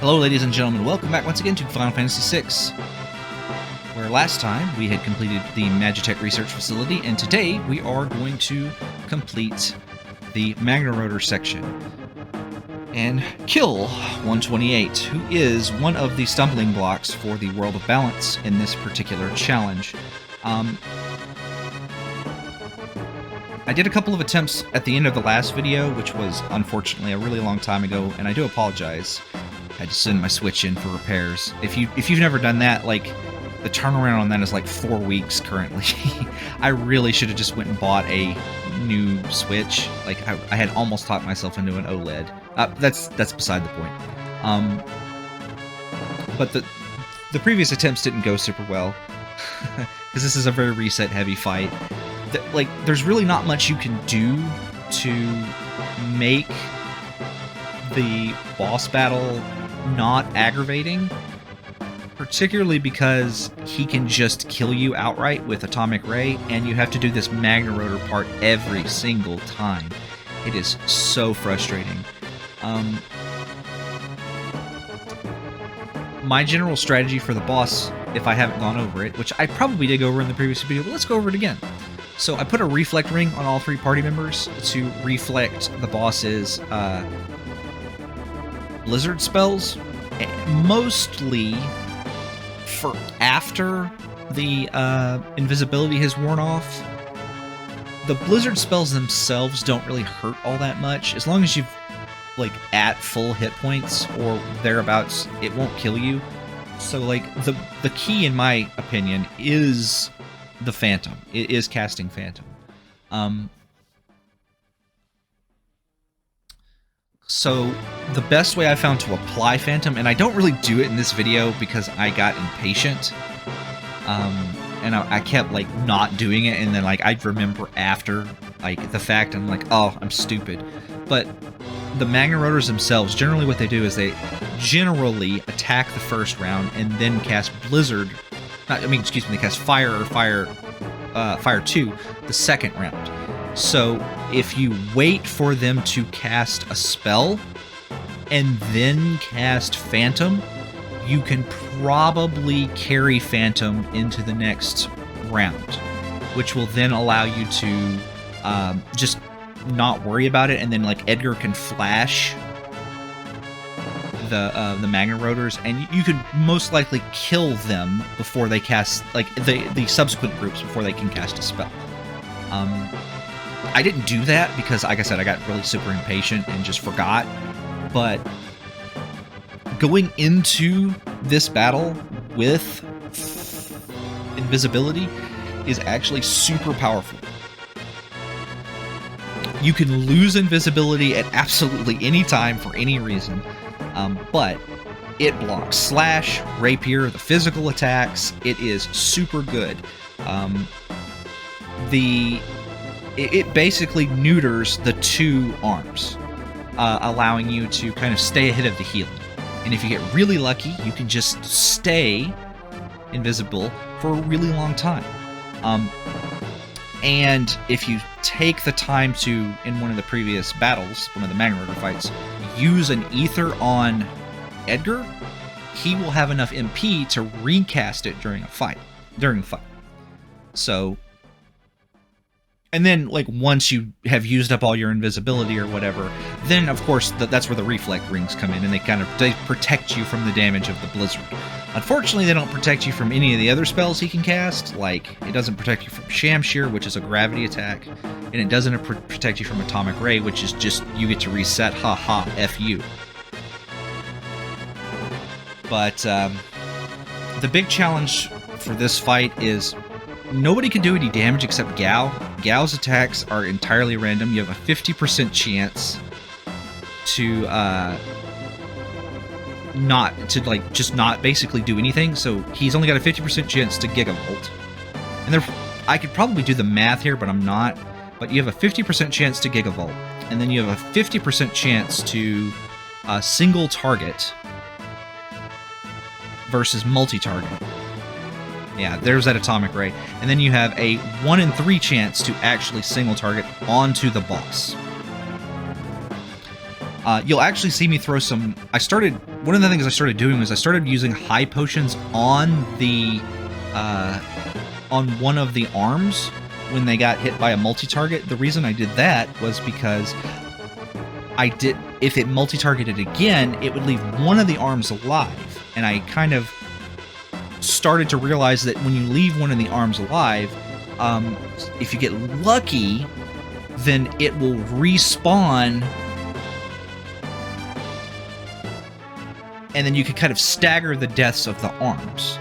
Hello ladies and gentlemen, welcome back once again to Final Fantasy VI, where last time we had completed the Magitech Research Facility, and today we are going to complete the Magnaroader section and kill 128, who is one of the stumbling blocks for the World of Balance in this particular challenge. I did a couple of attempts at the end of the last video, which was unfortunately a really long time ago, and I do apologize. I just send my Switch in for repairs. If you've never done that, like, the turnaround on that is like 4 weeks currently. I really should have just went and bought a new Switch. Like, I had almost talked myself into an OLED. That's beside the point. But the previous attempts didn't go super well, because this is a very reset-heavy fight. Like, there's really not much you can do to make the boss battle not aggravating, particularly because he can just kill you outright with Atomic Ray, and you have to do this Magnaroader part every single time. It is so frustrating. My general strategy for the boss, if I haven't gone over it, which I probably did go over in the previous video, but let's go over it again. So I put a reflect ring on all 3 party members to reflect the boss's blizzard spells, mostly for after the invisibility has worn off. The blizzard spells themselves don't really hurt all that much. As long as you've, like, at full hit points or thereabouts, it won't kill you. So, like, the key, in my opinion, is the Phantom. It is casting Phantom. So the best way I found to apply Phantom, and I don't really do it in this video because I got impatient, and I kept, like, not doing it, and then, like, I'd remember after, like, the fact, I'm like, oh, I'm stupid. But the Magnaroaders themselves, generally what they do is they generally attack the first round and then cast Blizzard. They cast Fire or Fire 2 the second round. So if you wait for them to cast a spell and then cast Phantom, you can probably carry Phantom into the next round, which will then allow you to just not worry about it, and then, like, Edgar can flash the Magnaroaders, and you could most likely kill them before they cast, like, the subsequent groups before they can cast a spell. I didn't do that because, like I said, I got really super impatient and just forgot. But going into this battle with invisibility is actually super powerful. You can lose invisibility at absolutely any time for any reason, but it blocks Slash, Rapier, the physical attacks. It is super good. It basically neuters the 2 arms, allowing you to kind of stay ahead of the healing. And if you get really lucky, you can just stay invisible for a really long time. And if you take the time to, in one of the previous battles, one of the Magnaroader fights, use an Ether on Edgar, he will have enough MP to recast it during the fight. So, and then, like, once you have used up all your invisibility or whatever, then, of course, that's where the reflect rings come in, and they protect you from the damage of the blizzard. Unfortunately, they don't protect you from any of the other spells he can cast. Like, it doesn't protect you from Shamshir, which is a gravity attack, and it doesn't protect you from Atomic Ray, which is just, you get to reset, haha, F you. But, the big challenge for this fight is nobody can do any damage except Gao. Gao's attacks are entirely random. You have a 50% chance to just not basically do anything. So he's only got a 50% chance to Gigavolt. And I could probably do the math here, but I'm not. But you have a 50% chance to Gigavolt, and then you have a 50% chance to single target versus multi-target. Yeah, there's that Atomic Ray. And then you have a 1 in 3 chance to actually single target onto the boss. You'll actually see me throw some... One of the things I started doing was I started using high potions on the... on one of the arms when they got hit by a multi-target. The reason I did that was because if it multi-targeted again, it would leave one of the arms alive. And I kind of started to realize that when you leave one of the arms alive, if you get lucky, then it will respawn, and then you can kind of stagger the deaths of the arms.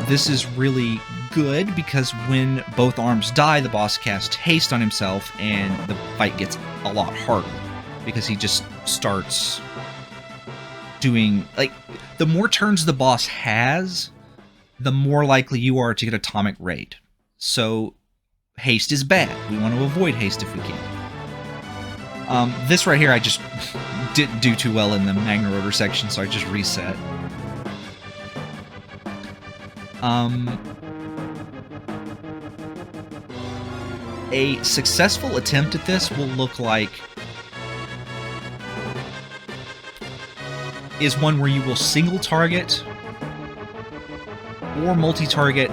This is really good because when both arms die, the boss casts haste on himself, and the fight gets a lot harder because he just starts doing, like, the more turns the boss has, the more likely you are to get atomic raid. So haste is bad. We want to avoid haste if we can. This right here I just didn't do too well in the Magnaroader section, so I just reset. A successful attempt at this will look like is one where you will single target or multi-target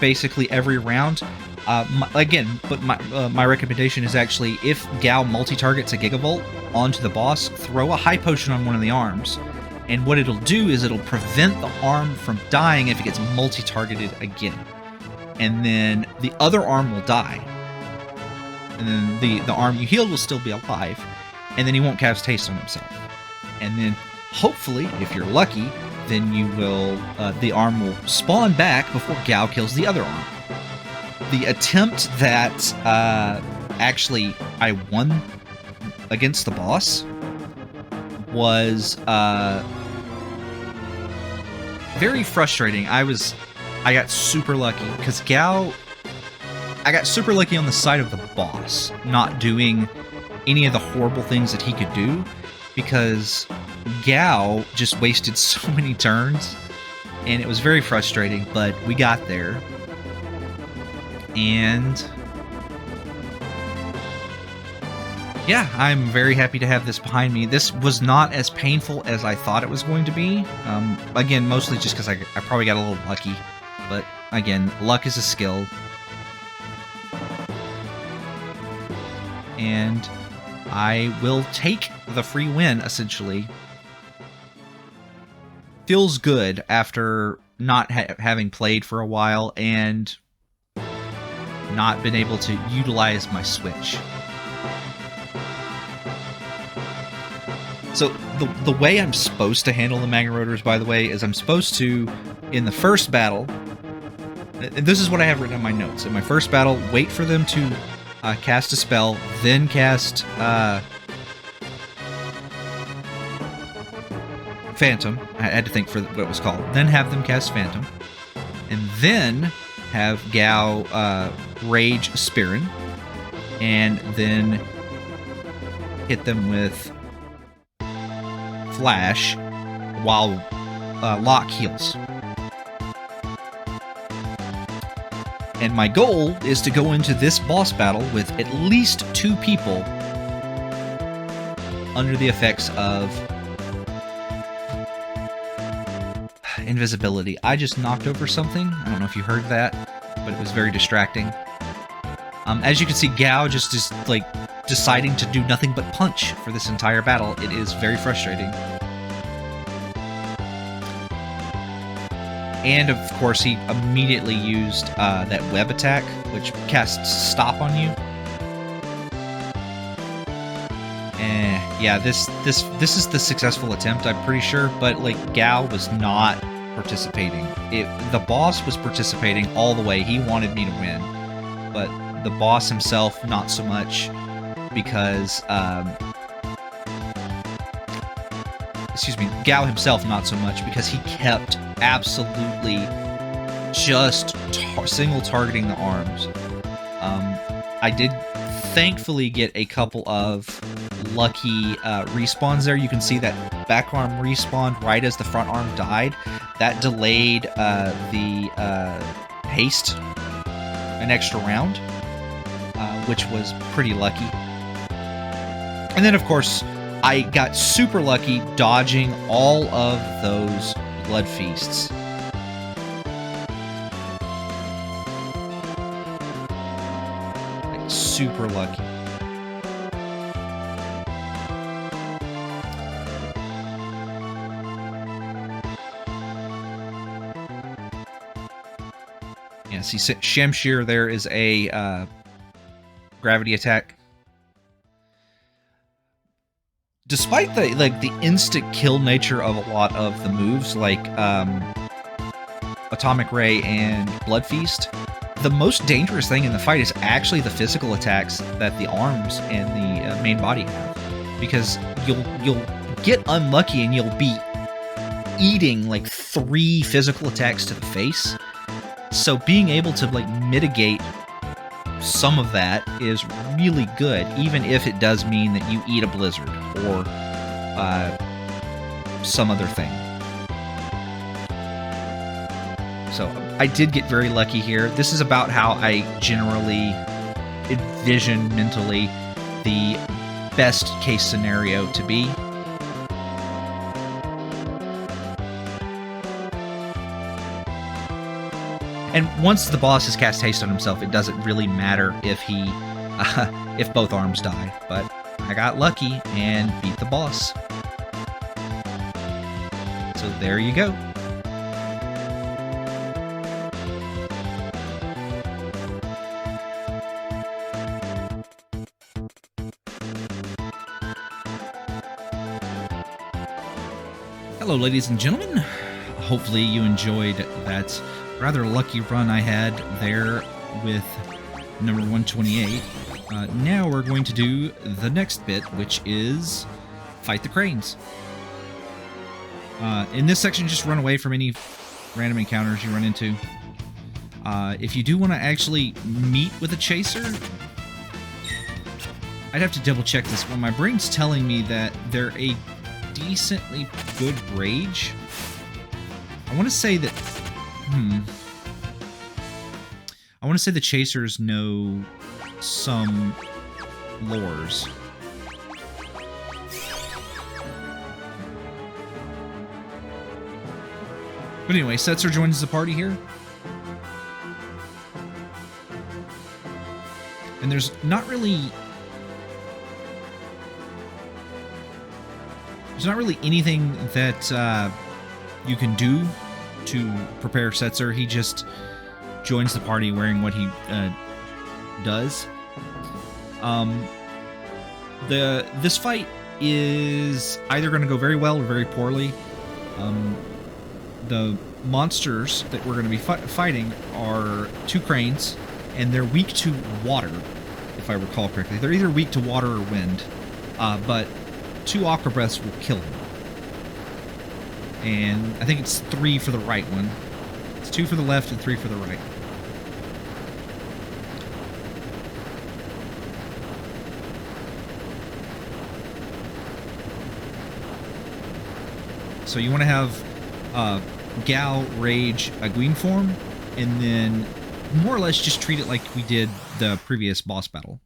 basically every round. My recommendation is actually, if Gao multi-targets a Gigavolt onto the boss, throw a high potion on one of the arms, and what it'll do is it'll prevent the arm from dying if it gets multi-targeted again. And then the other arm will die. And then the arm you healed will still be alive, and then he won't cast haste on himself. And then, hopefully, if you're lucky, then you will the arm will spawn back before Gao kills the other arm. The attempt that actually I won against the boss was very frustrating. I got super lucky because I got super lucky on the side of the boss, not doing any of the horrible things that he could do, because Gao just wasted so many turns, and it was very frustrating, but we got there. And yeah, I'm very happy to have this behind me. This was not as painful as I thought it was going to be. Again, mostly just because I probably got a little lucky, but again, luck is a skill. And I will take the free win, essentially. Feels good after not having played for a while and not been able to utilize my Switch. So the way I'm supposed to handle the Magnaroaders, by the way, is I'm supposed to, in the first battle, and this is what I have written in my notes. In my first battle, wait for them to cast a spell, then cast Phantom. I had to think for what it was called. Then have them cast Phantom, and then have Gao Rage Spirin, and then hit them with Flash while Locke heals. And my goal is to go into this boss battle with at least 2 people under the effects of invisibility. I just knocked over something. I don't know if you heard that, but it was very distracting. As you can see, Gao just is like deciding to do nothing but punch for this entire battle. It is very frustrating. And of course, he immediately used that web attack, which casts stop on you. Yeah, this is the successful attempt, I'm pretty sure. But like, Gao was not participating. The boss was participating all the way. He wanted me to win, but the boss himself, not so much, because Gao himself, not so much, because he kept absolutely just single targeting the arms. I did thankfully get a couple of lucky respawns there. You can see that back arm respawned right as the front arm died. That delayed the haste an extra round, which was pretty lucky. And then, of course, I got super lucky dodging all of those blood feasts. Like, super lucky. Yeah, see, Shamshir there is a gravity attack. Despite the instant kill nature of a lot of the moves, like Atomic Ray and Blood Feast, the most dangerous thing in the fight is actually the physical attacks that the arms and the main body have, because you'll get unlucky and you'll be eating like 3 physical attacks to the face. So being able to like mitigate some of that is really good, even if it does mean that you eat a blizzard or some other thing. So I did get very lucky here. This is about how I generally envision mentally the best case scenario to be. And once the boss has cast haste on himself, it doesn't really matter if he, if both arms die. But I got lucky and beat the boss. So there you go. Hello, ladies and gentlemen. Hopefully you enjoyed that rather lucky run I had there with number 128. Now we're going to do the next bit, which is fight the cranes. In this section, just run away from any random encounters you run into. If you do want to actually meet with a chaser, I'd have to double check this one. My brain's telling me that they're a decently good rage. I want to say that I want to say the chasers know some lores. But anyway, Setzer joins the party here. And there's not really anything that you can do to prepare Setzer. He just joins the party wearing what he does. This fight is either going to go very well or very poorly. The monsters that we're going to be fighting are 2 cranes, and they're weak to water, if I recall correctly. They're either weak to water or wind, but 2 aqua breaths will kill them. And I think it's 3 for the right one. It's 2 for the left and 3 for the right. So you want to have Gal, Rage, Aguin form, and then more or less just treat it like we did the previous boss battle.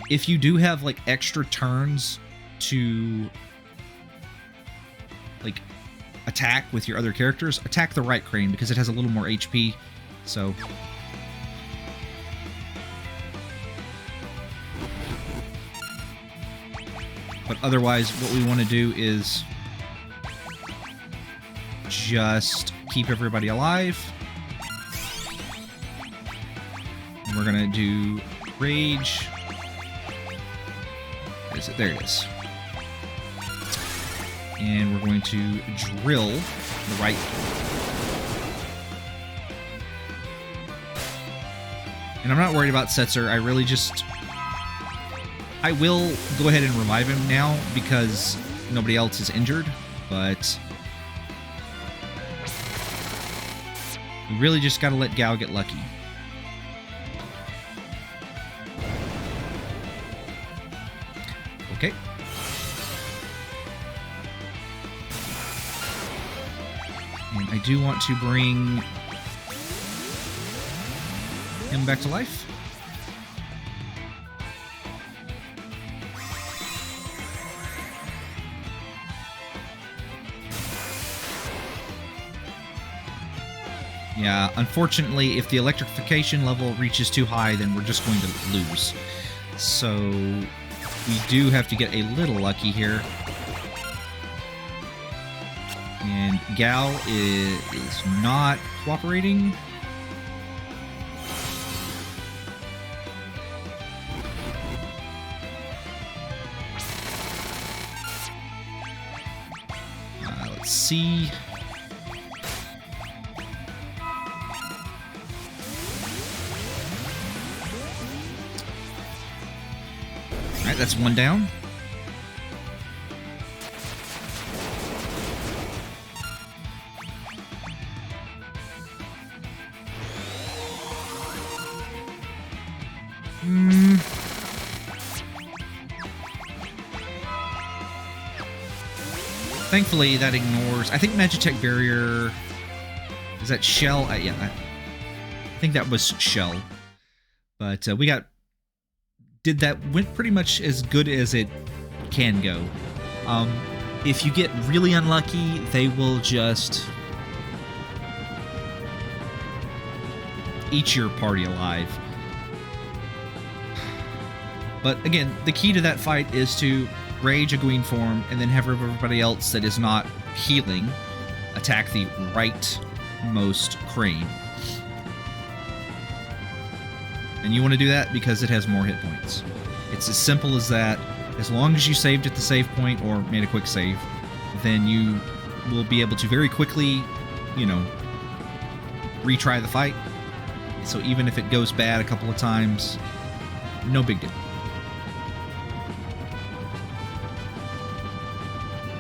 If you do have like extra turns to like attack with your other characters, attack the right crane because it has a little more HP. So but otherwise what we want to do is just keep everybody alive. And we're gonna do Rage. Where is it? There it is. And we're going to drill the right. And I'm not worried about Setzer. I really just... I will go ahead and revive him now because nobody else is injured, but we really just gotta let Gao get lucky. Okay. And I do want to bring him back to life. Yeah, unfortunately, if the electrification level reaches too high, then we're just going to lose. So we do have to get a little lucky here. And Gal is not cooperating. Let's see. All right, that's one down. Thankfully, that ignores... I think Magitech Barrier... Is that Shell? Yeah, I think that was Shell. But we got... went pretty much as good as it can go. If you get really unlucky, they will just... eat your party alive. But again, the key to that fight is to rage a green form and then have everybody else that is not healing attack the rightmost crane. And you want to do that because it has more hit points. It's as simple as that. As long as you saved at the save point or made a quick save, then you will be able to very quickly, you know, retry the fight. So even if it goes bad a couple of times, no big deal.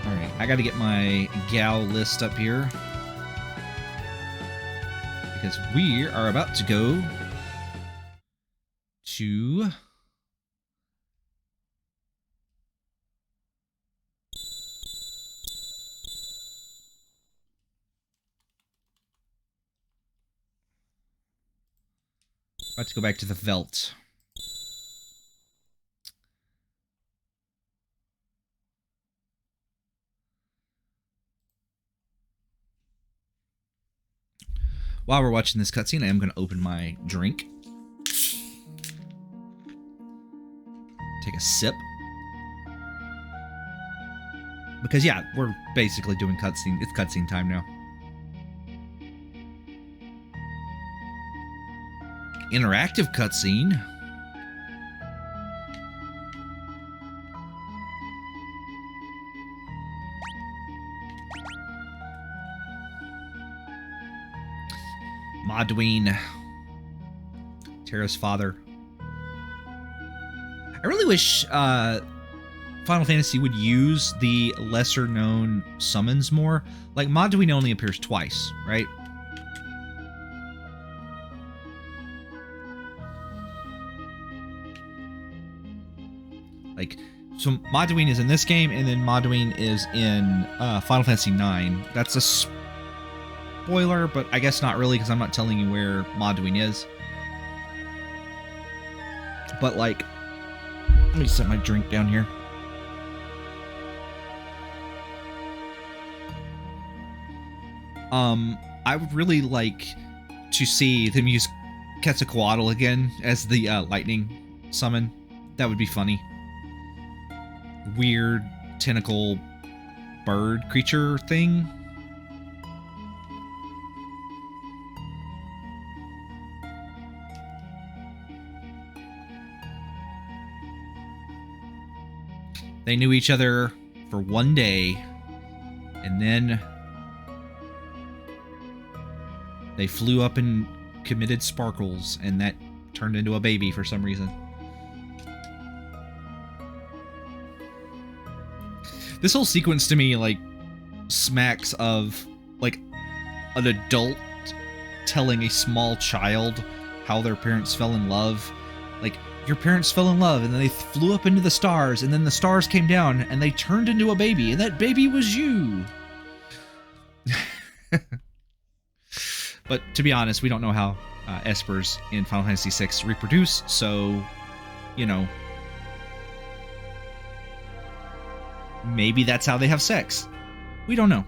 Alright, I gotta get my Gal list up here. Because we are about to go to... about to go back to the Veldt. While we're watching this cutscene, I am going to open my drink. Take a sip. Because, yeah, we're basically doing cutscene. It's cutscene time now. Interactive cutscene. Modween, Terra's father. I really wish Final Fantasy would use the lesser-known summons more. Like, Modween only appears twice, right? Like, so Modween is in this game, and then Modween is in Final Fantasy IX. That's a spoiler, but I guess not really, because I'm not telling you where Modween is. But, like, let me set my drink down here. I would really like to see them use Quetzalcoatl again as the lightning summon. That would be funny. Weird tentacle bird creature thing. They knew each other for one day, and then they flew up and committed sparkles, and that turned into a baby for some reason. This whole sequence to me, like, smacks of, like, an adult telling a small child how their parents fell in love. Like, your parents fell in love, and then they flew up into the stars, and then the stars came down, and they turned into a baby, and that baby was you! But, to be honest, we don't know how Espers in Final Fantasy VI reproduce, so, you know, maybe that's how they have sex. We don't know.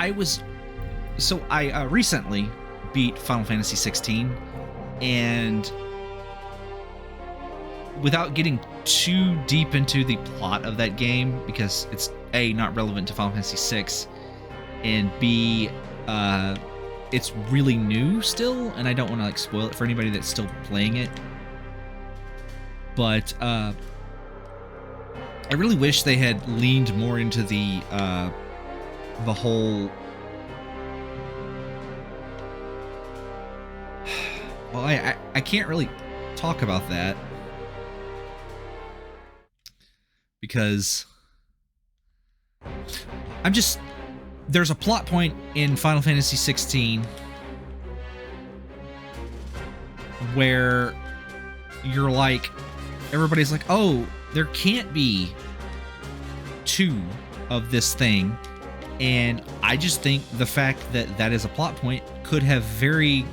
I recently beat Final Fantasy 16, and without getting too deep into the plot of that game, because it's A, not relevant to Final Fantasy 6, and B, it's really new still, and I don't want to like spoil it for anybody that's still playing it. But I really wish they had leaned more into the whole. Well, I can't really talk about that because there's a plot point in Final Fantasy 16 where you're like, everybody's like, oh, there can't be two of this thing. And I just think the fact that that is a plot point could have very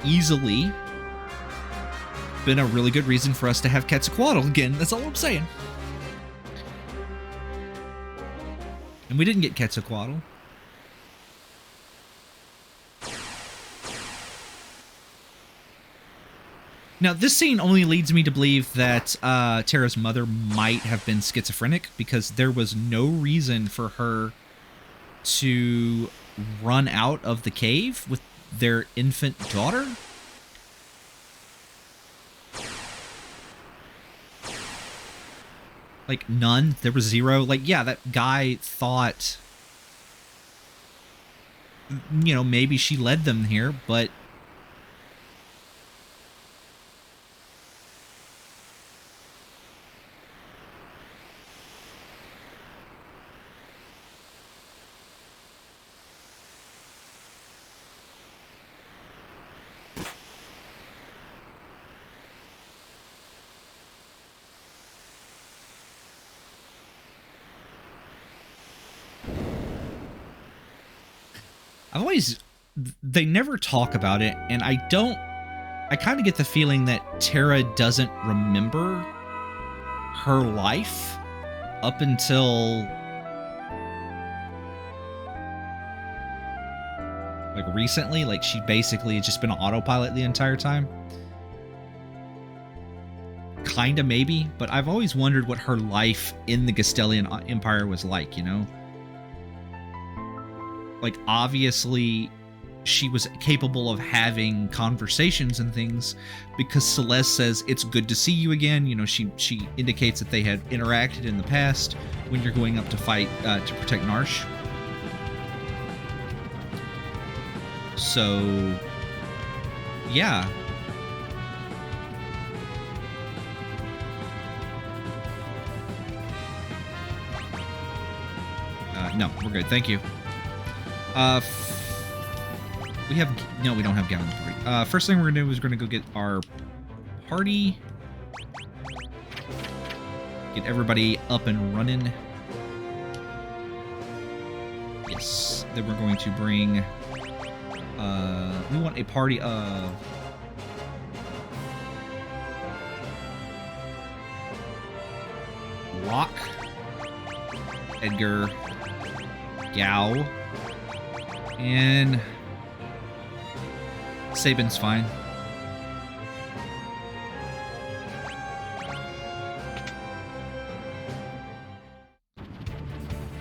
easily been a really good reason for us to have Quetzalcoatl again. That's all I'm saying. And we didn't get Quetzalcoatl. Now, this scene only leads me to believe that Terra's mother might have been schizophrenic, because there was no reason for her to run out of the cave with their infant daughter. Like, none. There was zero. Like, yeah, that guy thought, you know, maybe she led them here, but they never talk about it, and I kind of get the feeling that Terra doesn't remember her life up until like recently. Like, she basically has just been on autopilot the entire time. Kinda, maybe, but I've always wondered what her life in the Gastelian Empire was like, you know? Like, obviously, she was capable of having conversations and things, because Celeste says, it's good to see you again. You know, she indicates that they had interacted in the past when you're going up to fight, to protect Narsh. So, yeah. No, we're good. Thank you. We don't have Gavin in the party. First thing we're gonna do is we're gonna go get our party. Get everybody up and running. Yes. Then we're going to bring, we want a party of Rock, Edgar, Gao, and Sabin's fine.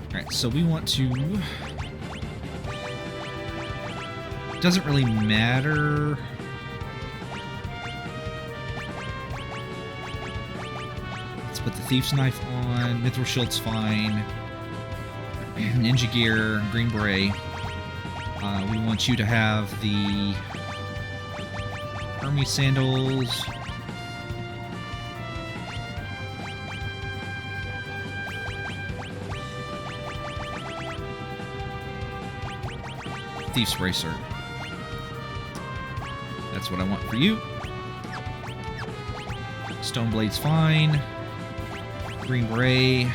Alright, so we want to... Doesn't really matter. Let's put the Thief's Knife on. Mithril Shield's fine. Ninja Gear, Green Beret. We want you to have the Army Sandals. Thief's Racer. That's what I want for you. Stoneblade's fine. Green Beret.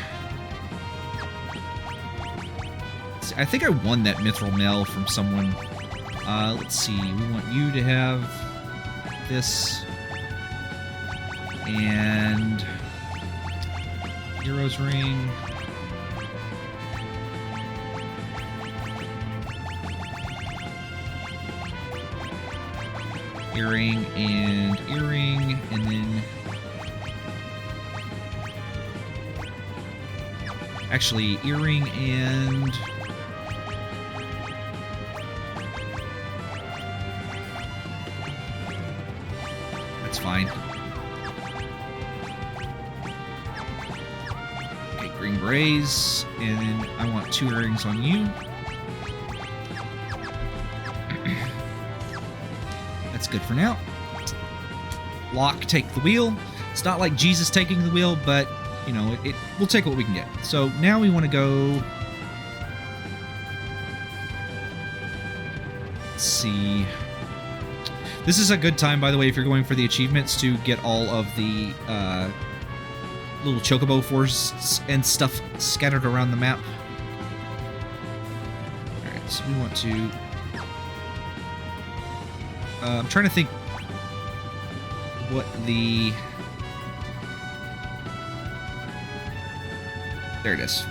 I think I won that Mithril Mail from someone. Let's see. We want you to have this. And Hero's Ring. earring, and then... Actually, earring and... That's fine. Okay, green berets, and then I want 2 earrings on you. That's good for now. Locke, take the wheel. It's not like Jesus taking the wheel, but, you know, we'll take what we can get. So now we want to go... Let's see... This is a good time, by the way, if you're going for the achievements, to get all of the little chocobo forests and stuff scattered around the map. Alright, so we want to... I'm trying to think what the... There it is.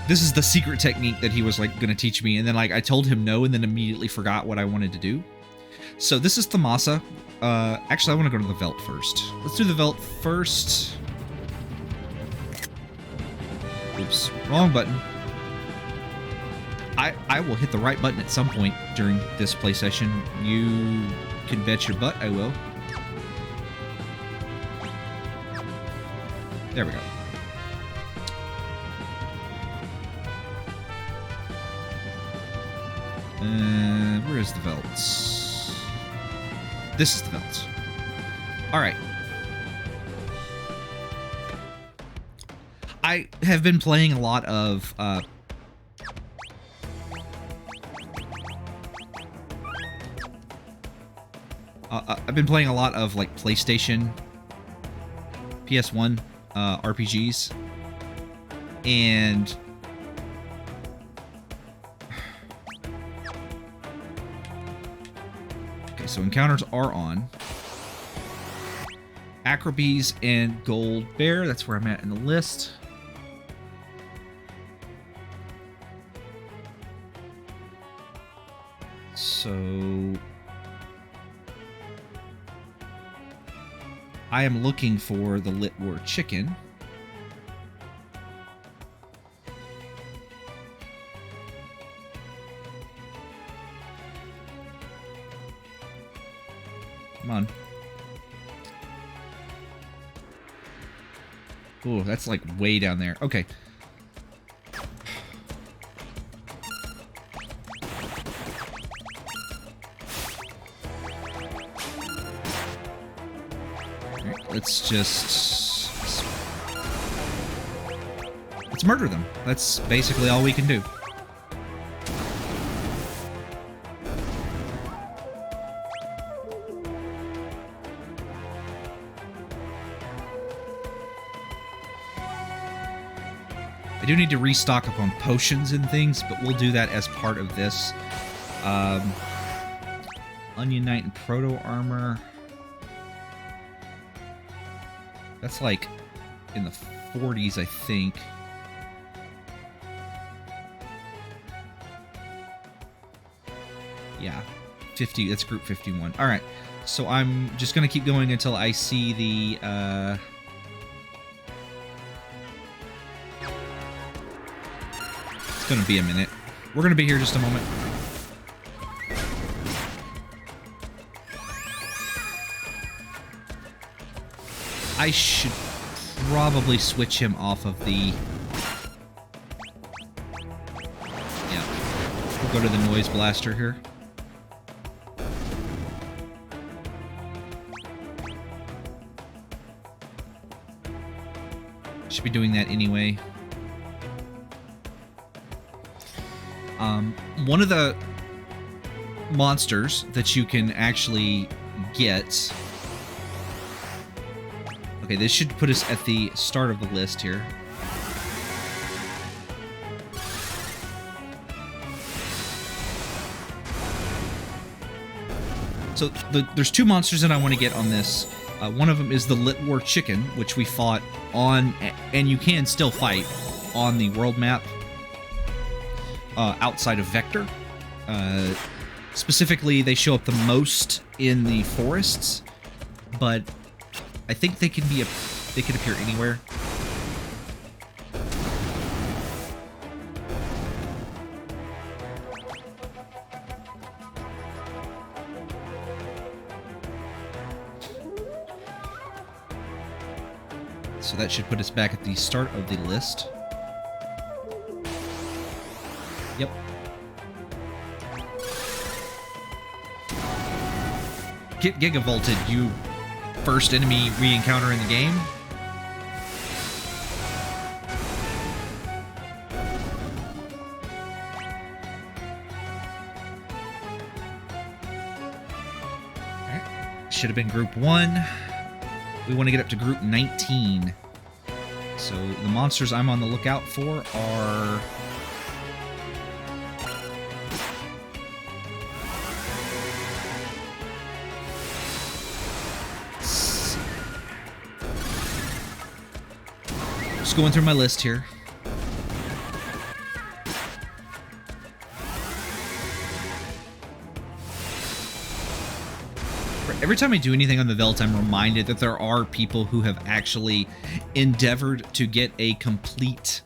This is the secret technique that he was, like, gonna teach me, and then, like, I told him no, and then immediately forgot what I wanted to do. So this is Thamasa. Actually, I want to go to the Veld first. Let's do the Veld first. Oops, wrong button. I will hit the right button at some point during this play session. You can bet your butt I will. There we go. Where is the Velds? This is the Velds. Alright. I have been playing a lot of, I've been playing a lot of, like, PlayStation, PS1, RPGs, and... So encounters are on. Acrobees and Gold Bear. That's where I'm at in the list. So... I am looking for the Lit War Chicken. Come on. Ooh, that's like way down there. Okay. Alright, let's murder them. That's basically all we can do. I do need to restock up on potions and things, but we'll do that as part of this. Onion Knight and Proto Armor. That's like in the 40s, I think. Yeah, 50, that's group 51. Alright, so I'm just going to keep going until I see the... It's going to be a minute. We're going to be here just a moment. I should probably switch him off of the... Yeah. We'll go to the Noise Blaster here. Should be doing that anyway. One of the monsters that you can actually get... Okay, this should put us at the start of the list here. So there's two monsters that I want to get on this. One of them is the Lit War Chicken, which we fought on, and you can still fight on the world map outside of Vector. Specifically, they show up the most in the forests, but I think they can appear anywhere. So that should put us back at the start of the list. Yep. Get gigavolted, you first enemy we encounter in the game. Alright. Should have been group 1. We want to get up to group 19. So the monsters I'm on the lookout for are... Just going through my list here. Every time I do anything on the Veldt, I'm reminded that there are people who have actually endeavored to get a complete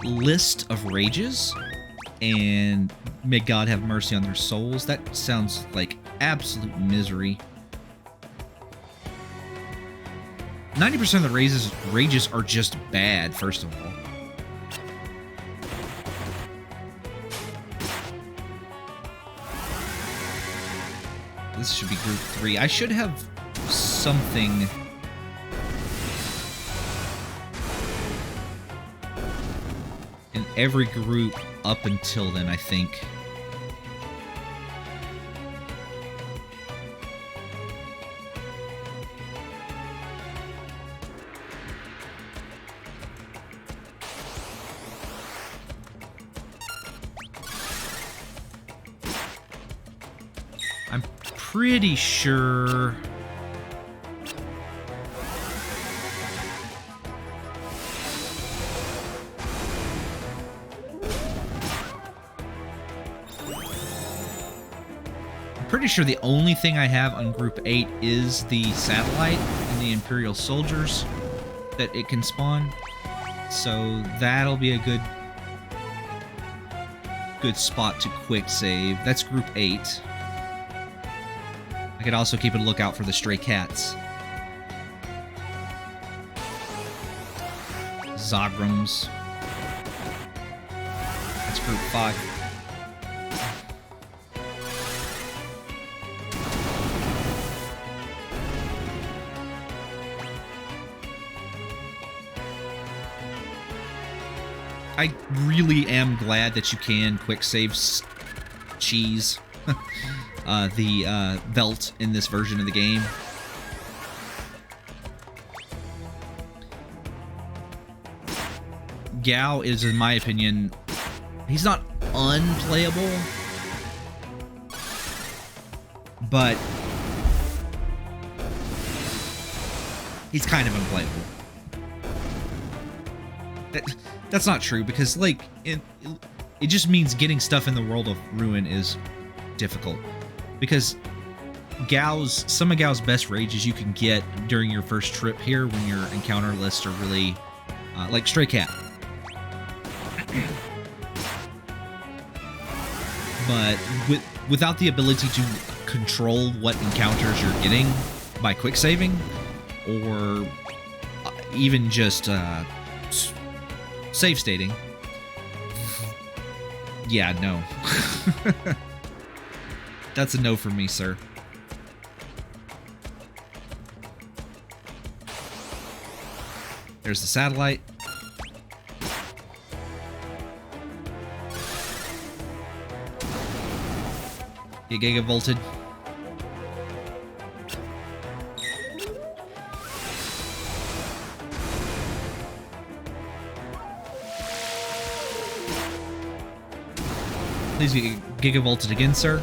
list of rages, and may God have mercy on their souls. That sounds like absolute misery. 90% of the rages are just bad, first of all. This should be group 3. I should have something... in every group up until then, I think. I'm pretty sure... the only thing I have on Group 8 is the satellite and the Imperial soldiers that it can spawn. So that'll be a good spot to quick save. That's Group 8. I could also keep a lookout for the stray cats. Zograms. That's Group 5. I really am glad that you can quick save cheese the Veldt in this version of the game. Gao is, in my opinion, he's not unplayable, but he's kind of unplayable. That's not true, because, like, it just means getting stuff in the World of Ruin is difficult. Because some of Gao's best rages you can get during your first trip here when your encounter lists are really, like Stray Cat. But without the ability to control what encounters you're getting by quick saving, or even just, save stating. Yeah, no. That's a no for me, sir. There's the satellite. Get gigavolted. Please get gigavolted again, sir.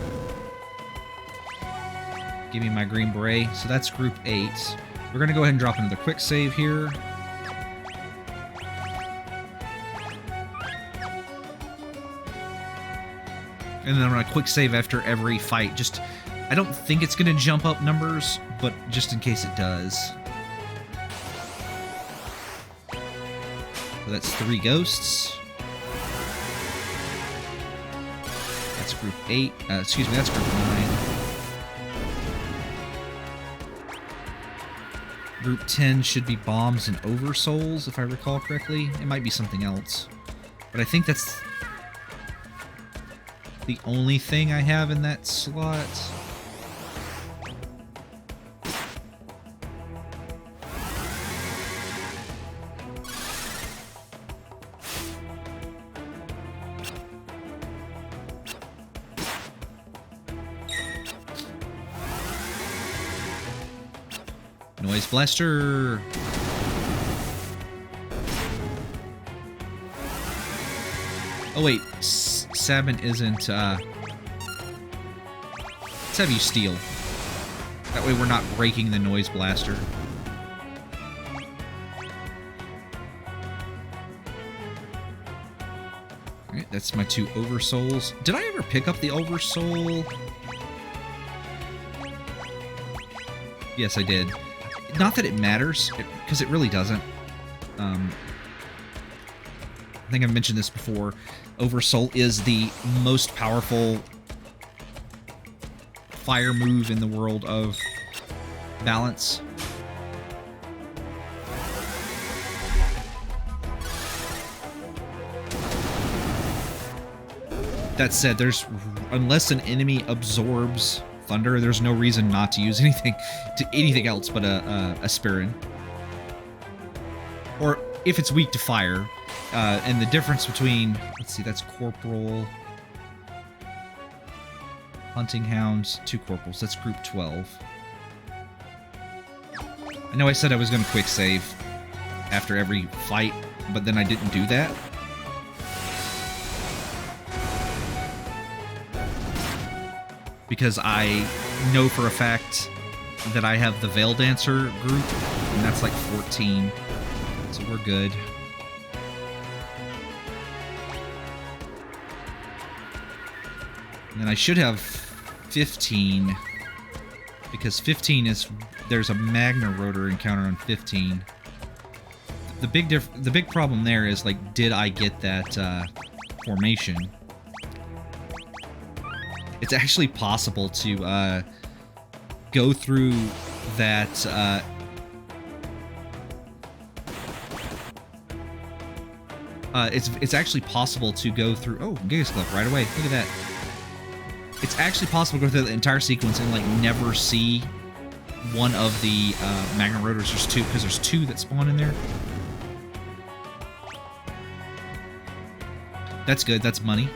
Give me my green beret. So that's Group 8. We're going to go ahead and drop another quick save here. And then I'm going to quick save after every fight. Just, I don't think it's going to jump up numbers, but just in case it does. So that's 3 ghosts. That's group 8. Excuse me, that's group 9. Group 10 should be bombs and oversouls, if I recall correctly. It might be something else. But I think that's the only thing I have in that slot. Noise Blaster. Oh wait, Sabin isn't, let's have you steal. That way we're not breaking the Noise Blaster. Alright, that's my 2 Oversouls. Did I ever pick up the Oversoul? Yes, I did. Not that it matters, because it really doesn't. I think I've mentioned this before. Oversoul is the most powerful fire move in the world of balance. That said, unless an enemy absorbs thunder, there's no reason not to use anything else but a Aspirin. Or if it's weak to fire. And the difference between, let's see, that's Corporal, Hunting Hounds, 2 Corporals, that's group 12. I know I said I was going to quick save after every fight, but then I didn't do that. Because I know for a fact that I have the Veil Dancer group, and that's like 14, so we're good. And I should have 15, because 15 is, there's a Magnaroader encounter on 15. The big problem there is, like, did I get that formation? It's actually possible to go through that it's actually possible to go through, oh, Gigas Club right away. Look at that. It's actually possible to go through the entire sequence and, like, never see one of the Magnaroaders. There's 2, because there's 2 that spawn in there. That's good, that's money.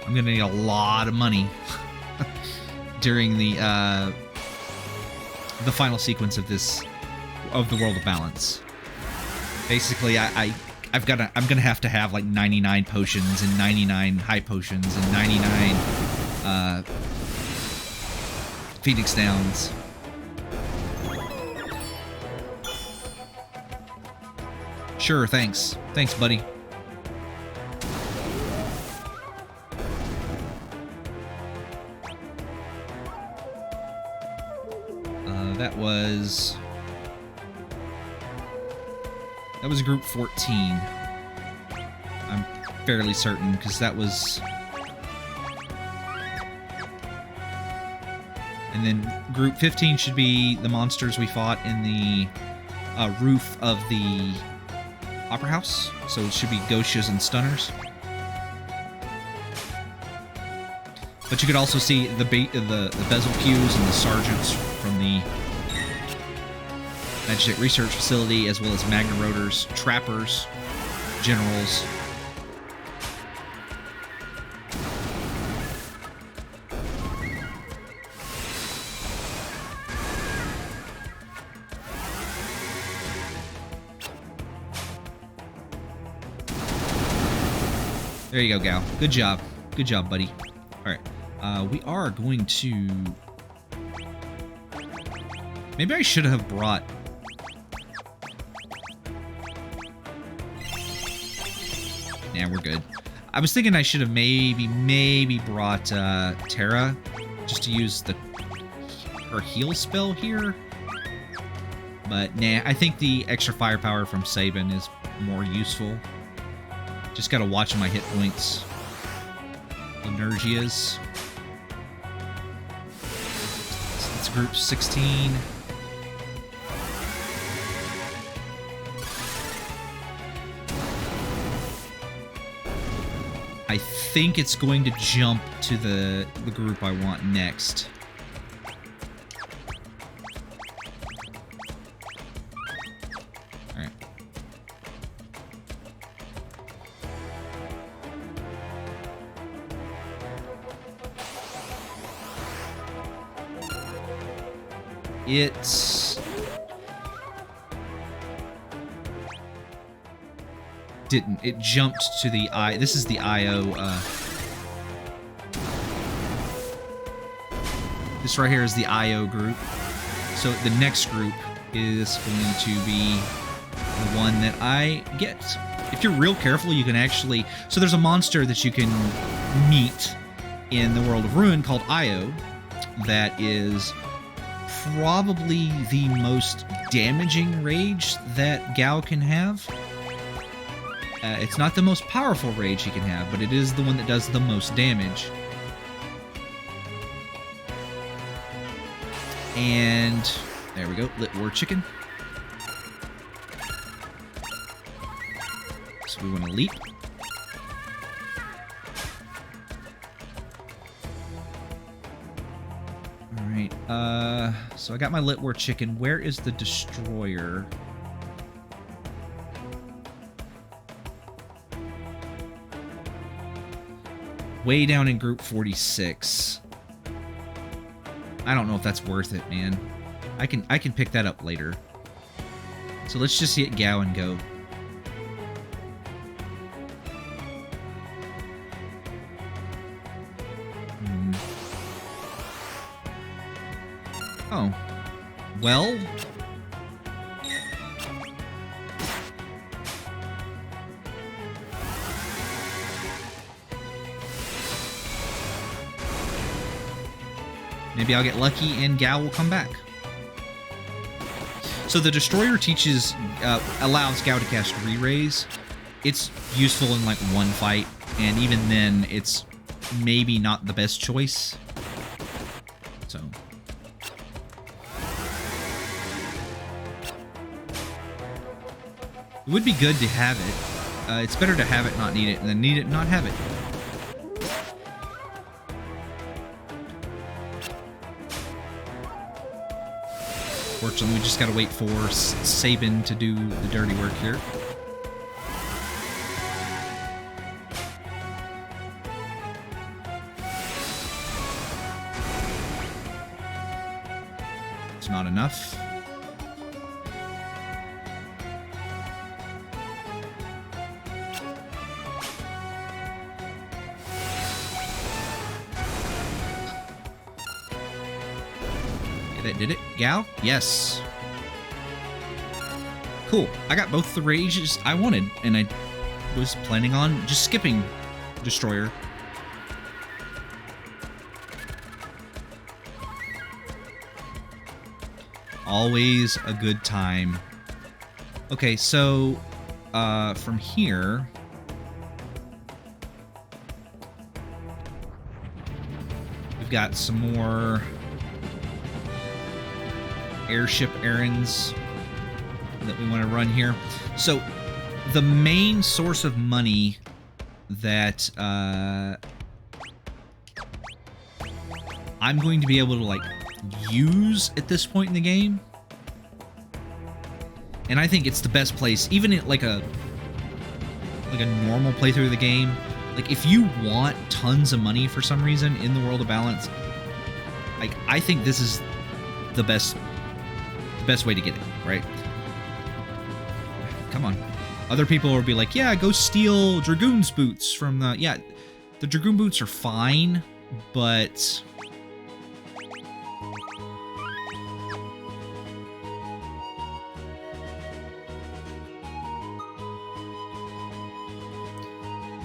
I'm gonna need a lot of money during the final sequence of this, of the World of Balance. Basically, I'm gonna have to have like 99 potions and 99 high potions and 99 Phoenix Downs. Sure, thanks. Thanks, buddy. That was group 14. I'm fairly certain, because that was... And then group 15 should be the monsters we fought in the roof of the Opera House. So it should be Gauchos and Stunners. But you could also see the Bezel Qs and the Sergeants from the Magic Research Facility, as well as Magnaroaders, Trappers, Generals. There you go, Gal. Good job. Good job, buddy. Alright. We are going to Maybe I should have brought... Yeah, we're good. I was thinking I should have maybe brought Terra just to use her heal spell here. But nah, I think the extra firepower from Sabin is more useful. Just gotta watch my hit points. Energias. It's group 16. I think it's going to jump to the group I want next. Alright. It's... didn't. It jumped to the I. This is the IO. This right here is the IO group. So the next group is going to be the one that I get. If you're real careful, you can actually... So there's a monster that you can meet in the World of Ruin called IO that is probably the most damaging rage that Gao can have. It's not the most powerful rage he can have, but it is the one that does the most damage. And there we go, Lit War Chicken. So we want to leap. Alright, so I got my Lit War Chicken. Where is the Destroyer? Way down in group 46. I don't know if that's worth it, man. I can pick that up later. So let's just hit Gao and go. Oh. Well... maybe I'll get lucky and Gao will come back. So the Destroyer teaches, allows Gao to cast Re-Raise. It's useful in like one fight, and even then, it's maybe not the best choice. So. It would be good to have it. It's better to have it, not need it, than need it, not have it. Fortunately, we just gotta wait for Sabin to do the dirty work here. It's not enough. That did it. Gao? Yes. Cool. I got both the rages I wanted, and I was planning on just skipping Destroyer. Always a good time. Okay, so from here... we've got some more... airship errands that we want to run here. So the main source of money that I'm going to be able to like use at this point in the game, and I think it's the best place, even at like a normal playthrough of the game. Like if you want tons of money for some reason in the World of Balance, like I think this is the best way to get it, right? Come on. Other people will be like, yeah, go steal Dragoon's boots from the... Yeah, the Dragoon boots are fine, but...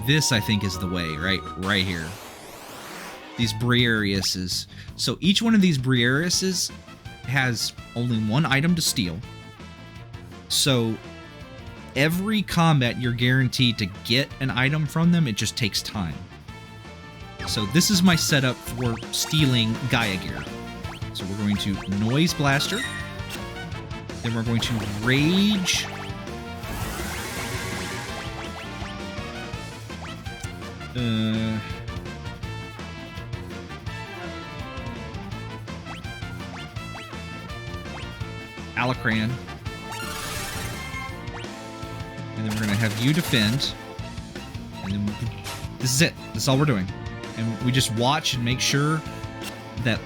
This, I think, is the way, right here. These Briareouses. So each one of these Briareouses has only one item to steal. So every combat, you're guaranteed to get an item from them. It just takes time. So this is my setup for stealing Gaia gear. So we're going to Noise Blaster. Then we're going to Rage. Alacran. And then we're going to have you defend. And then this is it. That's all we're doing. And we just watch and make sure that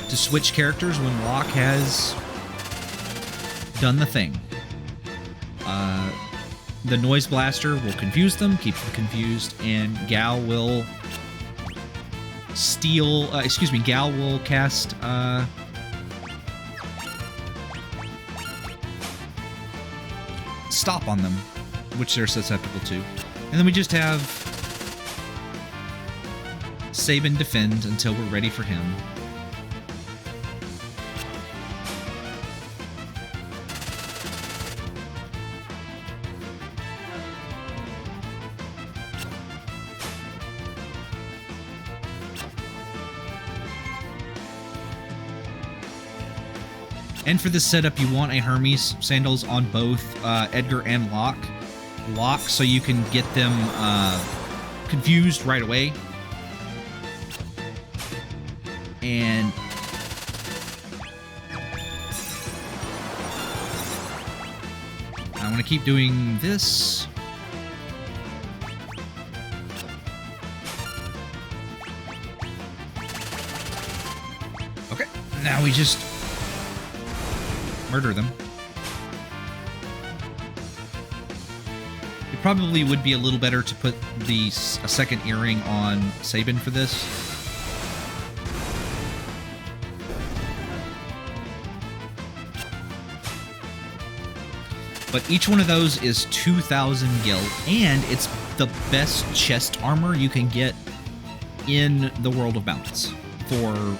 to switch characters when Locke has done the thing. The Noise Blaster will confuse them, keep them confused, and Gal will steal... Gal will cast... Stop on them, which they're susceptible to. And then we just have Sabin defend until we're ready for him. And for this setup, you want a Hermes sandals on both Edgar and Locke. Locke, so you can get them confused right away. And I want to keep doing this. Okay, now we just murder them. It probably would be a little better to put a second earring on Sabin for this. But each one of those is 2,000 gil, and it's the best chest armor you can get in the World of Balance for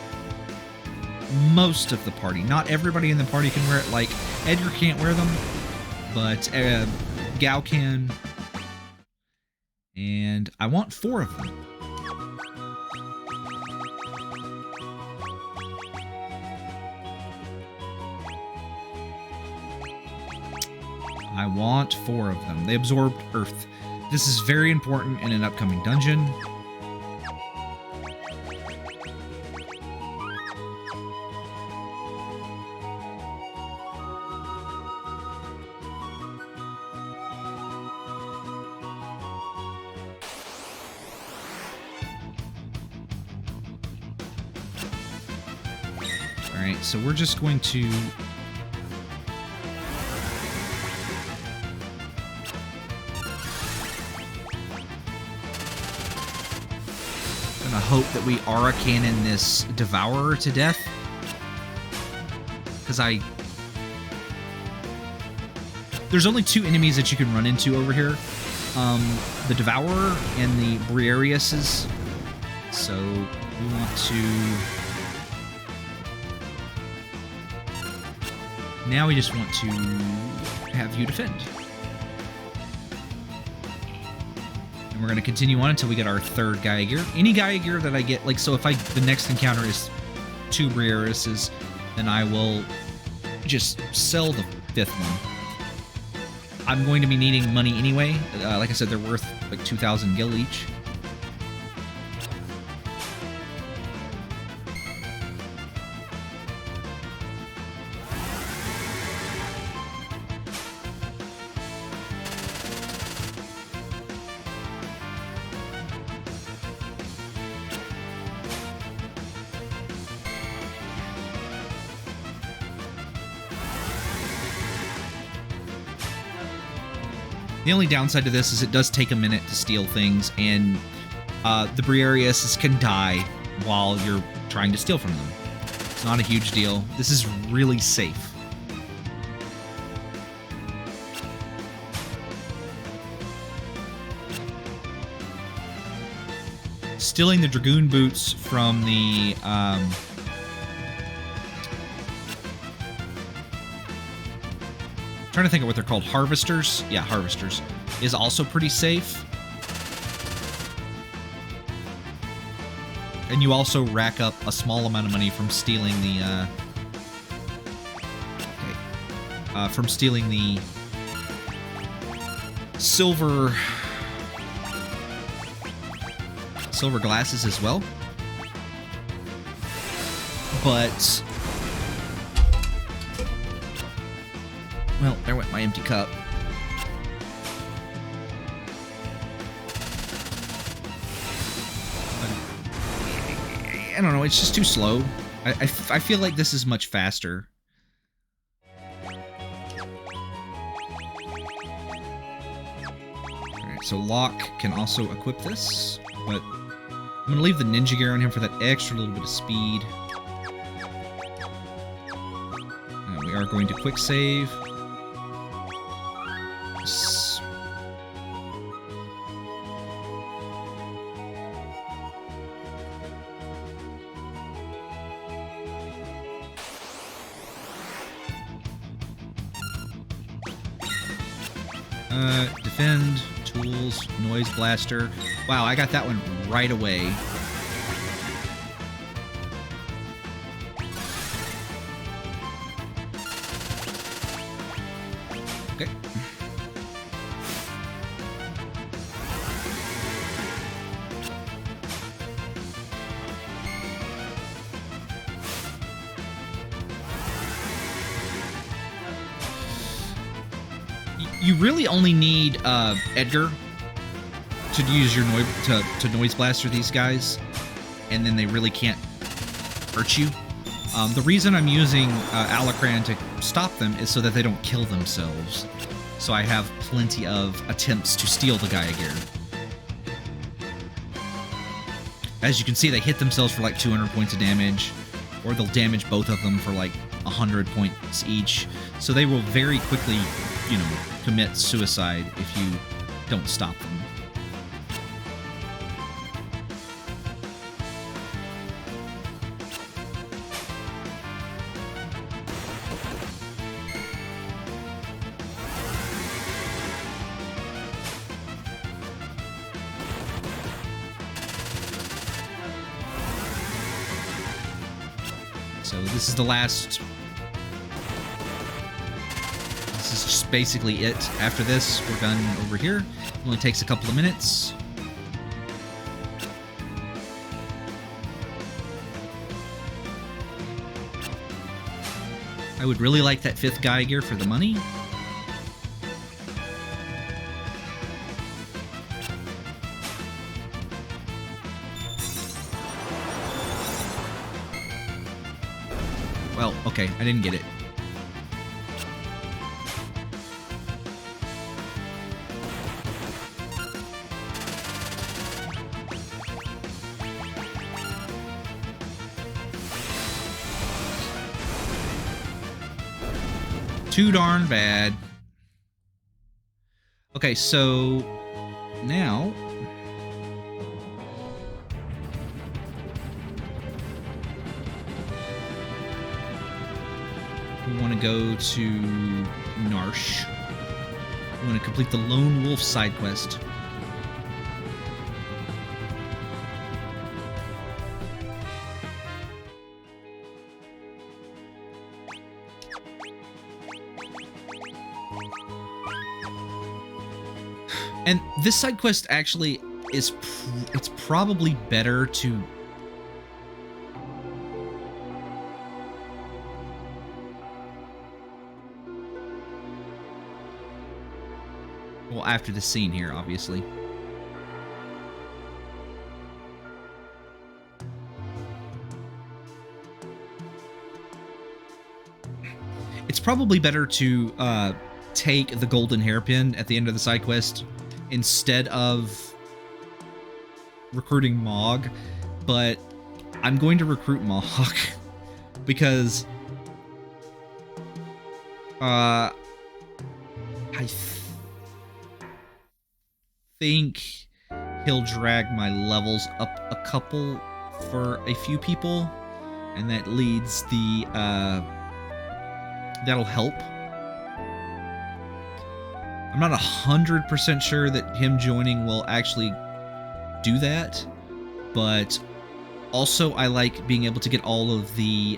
most of the party. Not everybody in the party can wear it. Like, Edgar can't wear them, but Gal can. And I want 4 of them. I want 4 of them. They absorbed Earth. This is very important in an upcoming dungeon. Alright, so we're just going to... hope that we aura cannon this Devourer to death. Because there's only 2 enemies that you can run into over here. The Devourer and the Briareouses. So we want to... Now we just want to have you defend. And we're going to continue on until we get our 3rd Gaia gear. Any Gaia gear that I get, like, so if the next encounter is 2 Briareouses, then I will just sell the 5th one. I'm going to be needing money anyway. Like I said, they're worth like 2,000 gil each. The only downside to this is it does take a minute to steal things, and the Briareouses can die while you're trying to steal from them. It's not a huge deal. This is really safe. stealing the Dragoon boots from the trying to think of what they're called. Harvesters? Yeah, harvesters. Is also pretty safe. And you also rack up a small amount of money from stealing the silver glasses as well. But well, there went my empty cup. I don't know, it's just too slow. I feel like this is much faster. Alright, so Locke can also equip this, but I'm gonna leave the ninja gear on him for that extra little bit of speed. We are going to quick save. Defend, tools, noise blaster. Wow, I got that one right away. Okay. You really only need Edgar to use your to noise blaster these guys, and then they really can't hurt you. The reason I'm using Alacran to stop them is so that they don't kill themselves. So I have plenty of attempts to steal the Gaia gear. As you can see, they hit themselves for like 200 points of damage, or they'll damage both of them for like 100 points each. So they will very quickly, you know, commit suicide if you don't stop them. So this is the last. This is just basically it. After this, we're done over here. It only takes a couple of minutes. I would really like that 5th Gaia gear for the money. Well, okay, I didn't get it. Too darn bad. Okay, so now we want to go to Narsh. We want to complete the Lone Wolf side quest. And this side quest actually is it's probably better to well, after the scene here, obviously. It's probably better to take the golden hairpin at the end of the side quest instead of recruiting Mog, but I'm going to recruit Mog because I think he'll drag my levels up a couple for a few people, and that leads the that'll help. I'm not 100% sure that him joining will actually do that, but also I like being able to get all of the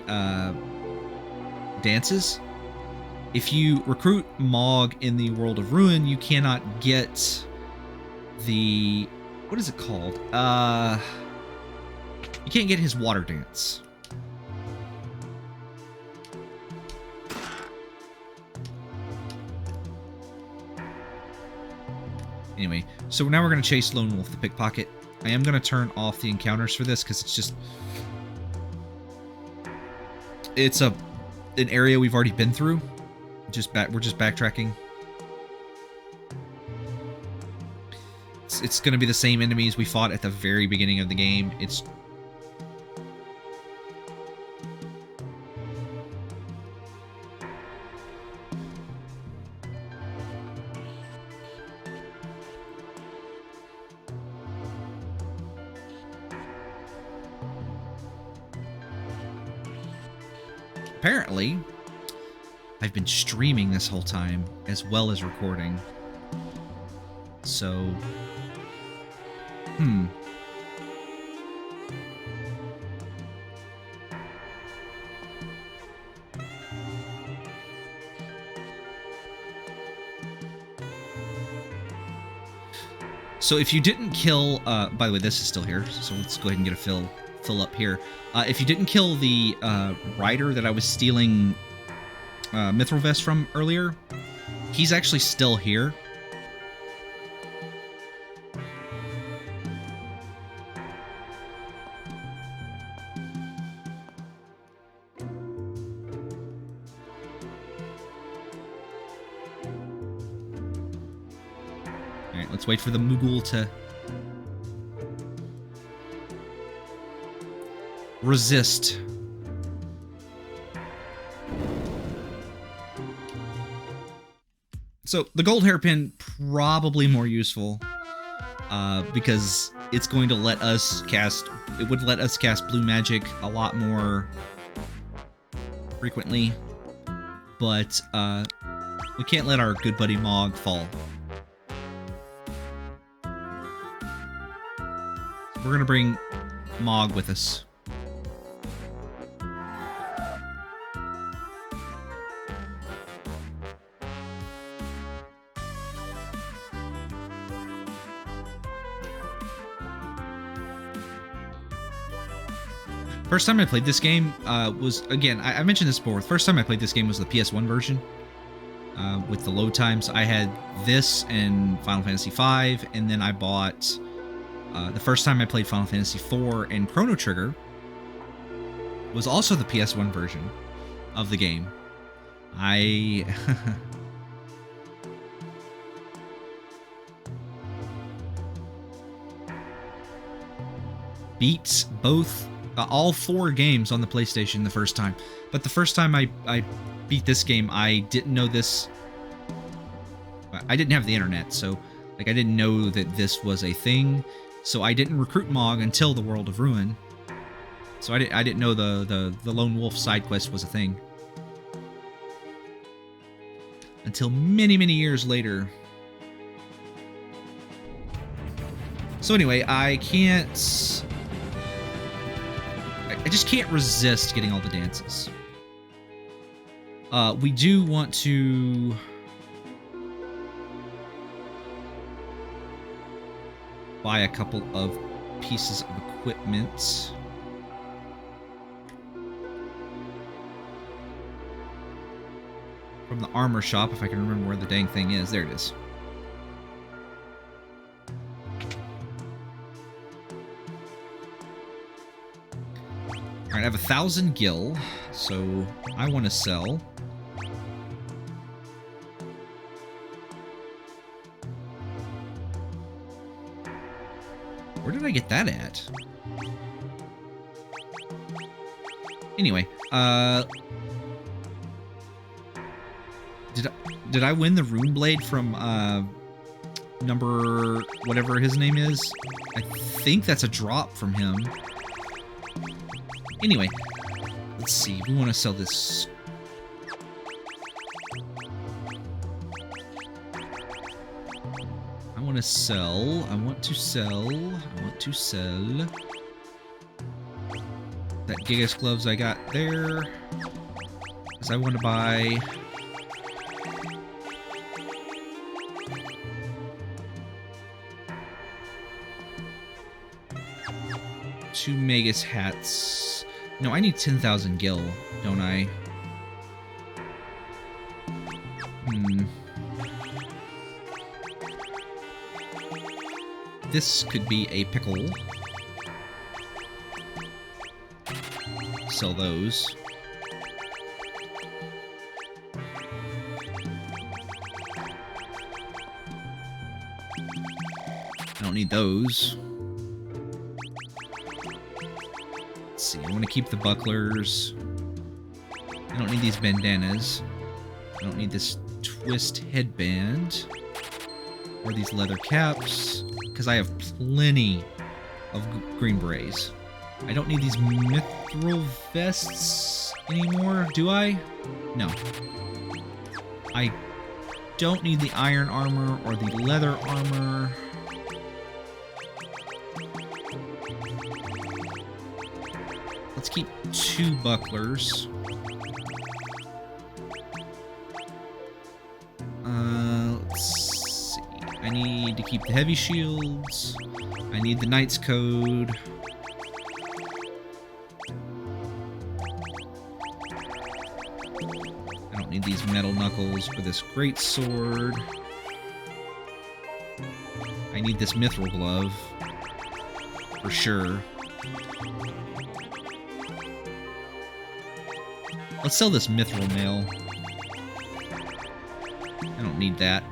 dances. If you recruit Mog in the World of Ruin, you cannot get the... what is it called? You can't get his water dance. Anyway, so now we're going to chase Lone Wolf the Pickpocket. I am going to turn off the encounters for this because it's just... it's an area we've already been through. We're just backtracking. It's going to be the same enemies we fought at the very beginning of the game. It's... apparently, I've been streaming this whole time, as well as recording. So... so if you didn't kill... by the way, this is still here, so let's go ahead and get a fill up here. If you didn't kill the rider that I was stealing Mithril Vest from earlier, he's actually still here. Alright, let's wait for the Moogle to resist. So the gold hairpin, probably more useful, because it's going to let us cast... it would let us cast blue magic a lot more frequently, but we can't let our good buddy Mog fall. We're gonna bring Mog with us. First time I played this game was, again, I mentioned this before, the first time I played this game was the PS1 version. With the load times, I had this and Final Fantasy V, and then I bought, the first time I played Final Fantasy IV and Chrono Trigger was also the PS1 version of the game. I... beat both... all 4 games on the PlayStation the first time. But the first time I beat this game, I didn't know this... I didn't have the internet, so like I didn't know that this was a thing. So I didn't recruit Mog until the World of Ruin. So I didn't know the Lone Wolf side quest was a thing. Until many, many years later. So anyway, I can't... I just can't resist getting all the dances. We do want to... buy a couple of pieces of equipment. From the armor shop, if I can remember where the dang thing is. There it is. Alright, I have 1,000 gil, so I want to sell. Where did I get that at? Anyway, did I win the Rune Blade from number whatever his name is. I think that's a drop from him. Anyway, let's see. We want to sell this. I want to sell. That Gigas gloves I got there. Because I want to buy... two Magus hats. No, I need 10,000 gil, don't I? This could be a pickle. Sell those. I don't need those. Let's see, I want to keep the bucklers. I don't need these bandanas. I don't need this twist headband. Or these leather caps. Because I have plenty of green berets. I don't need these mithril vests anymore, do I? No. I don't need the iron armor or the leather armor. Let's keep 2 bucklers. Let's see. I need to keep the heavy shields. I need the Knight's Code. I don't need these metal knuckles for this great sword. I need this mithril glove. For sure. Let's sell this mithril mail. I don't need that.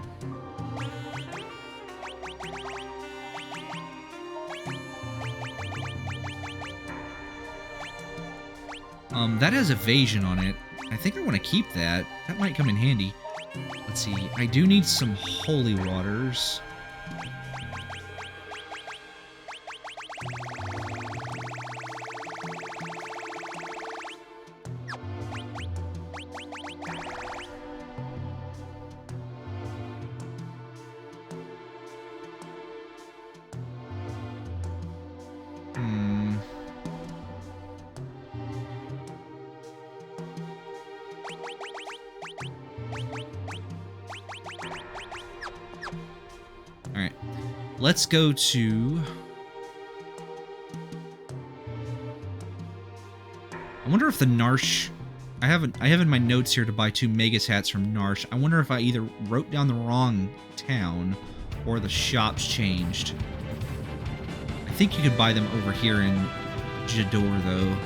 That has evasion on it. I think I want to keep that. That might come in handy. Let's see. I do need some holy waters. Alright. Let's go to... I wonder if the Narsh... I have in my notes here to buy 2 Magus hats from Narsh. I wonder if I either wrote down the wrong town or the shops changed. I think you could buy them over here in Jador, though.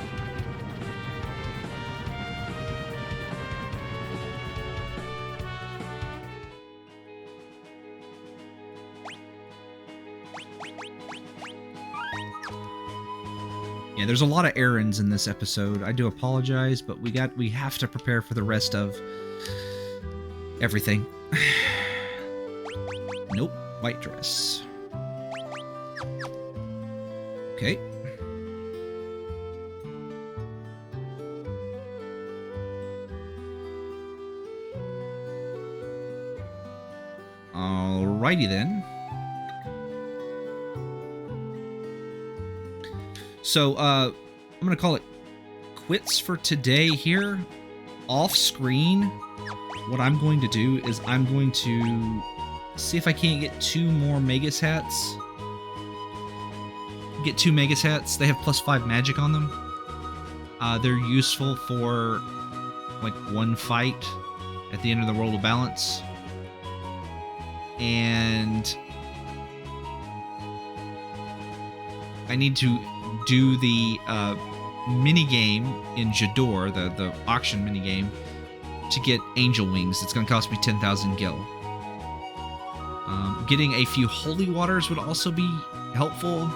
Yeah, there's a lot of errands in this episode. I do apologize, but we have to prepare for the rest of everything. Nope, white dress. Okay. Alrighty then. So, I'm gonna call it quits for today here. Off screen, what I'm going to do is I'm going to see if I can't get 2 more Magus hats. Get 2 Magus hats. They have +5 magic on them. They're useful for, like, 1 fight at the end of the World of Balance. And I need to do the mini-game in Jador, the auction mini-game, to get Angel Wings. It's going to cost me 10,000 gil. Getting a few Holy Waters would also be helpful,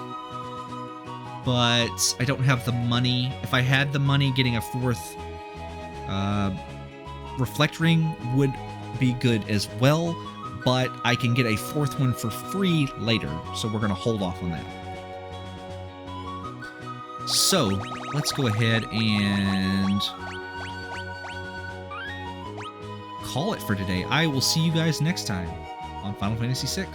but I don't have the money. If I had the money, getting a 4th Reflect Ring would be good as well, but I can get a 4th one for free later, so we're going to hold off on that. So, let's go ahead and call it for today. I will see you guys next time on Final Fantasy VI.